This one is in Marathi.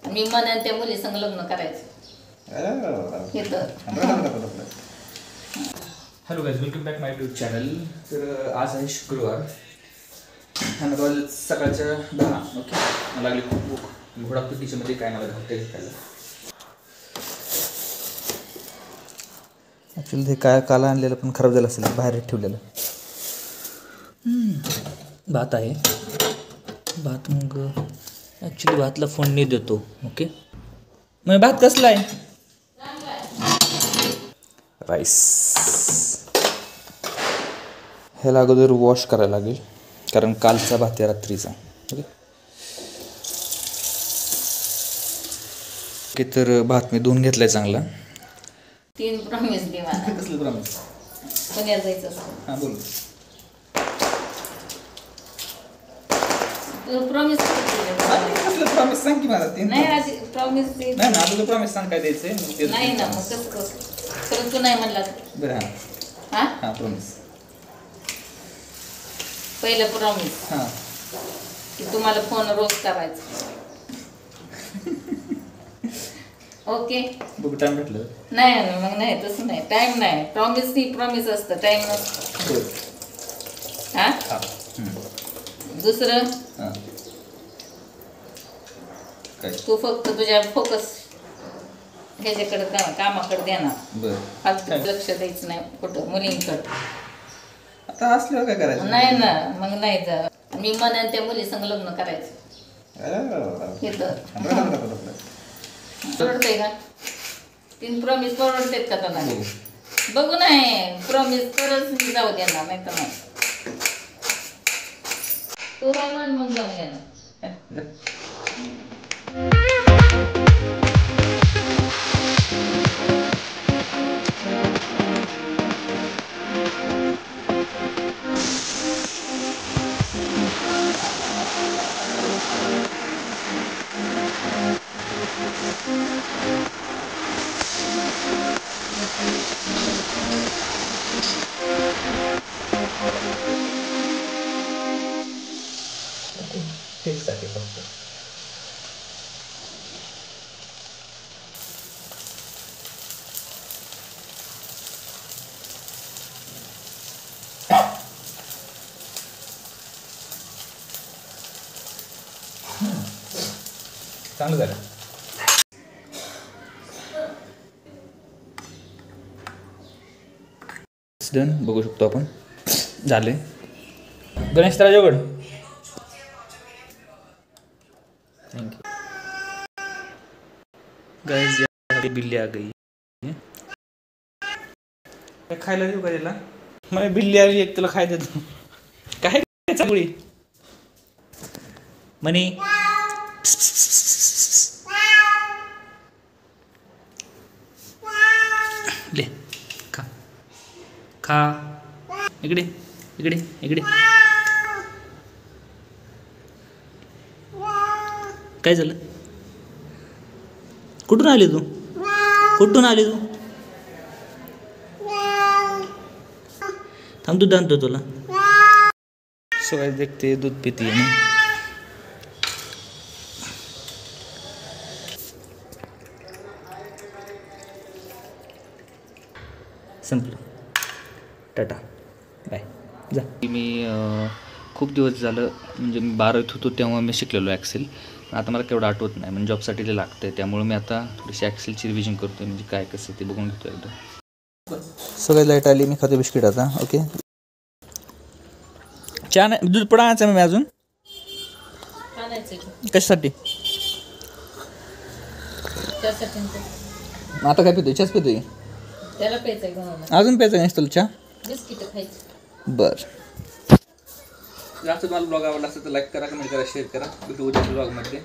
मी म्हणेन त्या मुली संग लग्न करायचं. हॅलो गाइस, वेलकम बॅक माय यूट्यूब चॅनल. तर आज आहे शुक्रवार आणि रोज सकाळच्या 10. ओके, मला लागली खूप भूक. घोडापट्टीच्यामध्ये काय मला घालते खायला. ॲक्च्युली ते काय काल आणलेलं पण खराब झालं असेल, बाहेर ठेवलेलं. भात आहे. भात मग ॲक्च्युली भातला फोडणी देतो. ओके, मग भात कसला आहे? राईस. ह्याला अगोदर वॉश करायला लागेल कारण कालचा भात आहे रात्रीचा. ओके, तर भात मी धुवून घेतलाय चांगला. 3 प्रॉमिस दे मला. कसलं प्रॉमिस? पुण्याला जायचं असतं. हां बोल. तू प्रॉमिस कसलं प्रॉमिस सांग की मला. नाही आधी प्रॉमिस दे. नाही ना, आता प्रॉमिस सांग काय द्यायचंय. नाही ना, मग कसं खरं तू नाही म्हणला. बरं. हां हां प्रॉमिस. पहिलं प्रॉमिस हां की तुम्हाला फोन रोज करायचा. ओके, बघू टाइम भेटलं. नाही मग नाही तसं नाही. टाइम नाही. प्रॉमिस ही प्रॉमिस असतं, टाइम नसतं. हां हां. दुसरं हां काय? तू फक्त तुझ्या फोकस ह्याच्याकडे कामाकडे देणार. बरं. फालतू लक्ष द्यायचं नाही कुठं मुलींकडं. आता असल्यावर काय करायचं? नाही ना, मग नाही जा. मी म्हणेन त्या मुली संग लग्न करायचं. हे तर परवडतंय का? 3 प्रॉमिस परवडतेत का त्यांना? बघू नाही, प्रॉमिस तरच मी जाऊ देणार, नाही तर नाही. तू काय म्हण मग जाऊन येणार. टेस्टसाठी फक्त. चांगलं झालं. डन. बघू शकतो आपण. झाले. Ganesh Rajagad. Thank you guys. बिल्ली आ गई. काय खायला देऊ का त्याला? मला बिल्ली आली एक, तुला खाय देतो. काय चांगली मनी. ले खा खा. इकडे इकडे इकडे. काय झालं? कुठून आली तू? कुठून आली तू? थांब, दूध आणतो तुला. सगळे देखते दूध पिती आहे ना. संपलं. Tata bye. जा. मी खूप दिवस झालं, म्हणजे मी 12वीत होतो तेव्हा मी शिकलेलो ॲक्सेल. आता मला केवढं आठवत नाही, म्हणजे जॉबसाठी ते लागतं आहे. त्यामुळे मी आता थोडीशी ॲक्सेलची रिव्हिजन करतो आहे, म्हणजे काय कसं ते बघून घेतो एकदा. सगळी लाईट आली. मी खातो बिस्किट आता. ओके, चहा नाही, दूध पण आणायचं मी अजून. कशासाठी? आता काय पितोय? चहाच पितोय. त्याला प्यायचंय का? अजून प्यायचं नाही तुला चहा? बिस्किट खायचं. बरं. जास्त तुम्हाला ब्लॉग आवडला असेल तर लाईक करा, कमेंट करा, शेअर करा. भेटू उद्याच्या ब्लॉगमध्ये.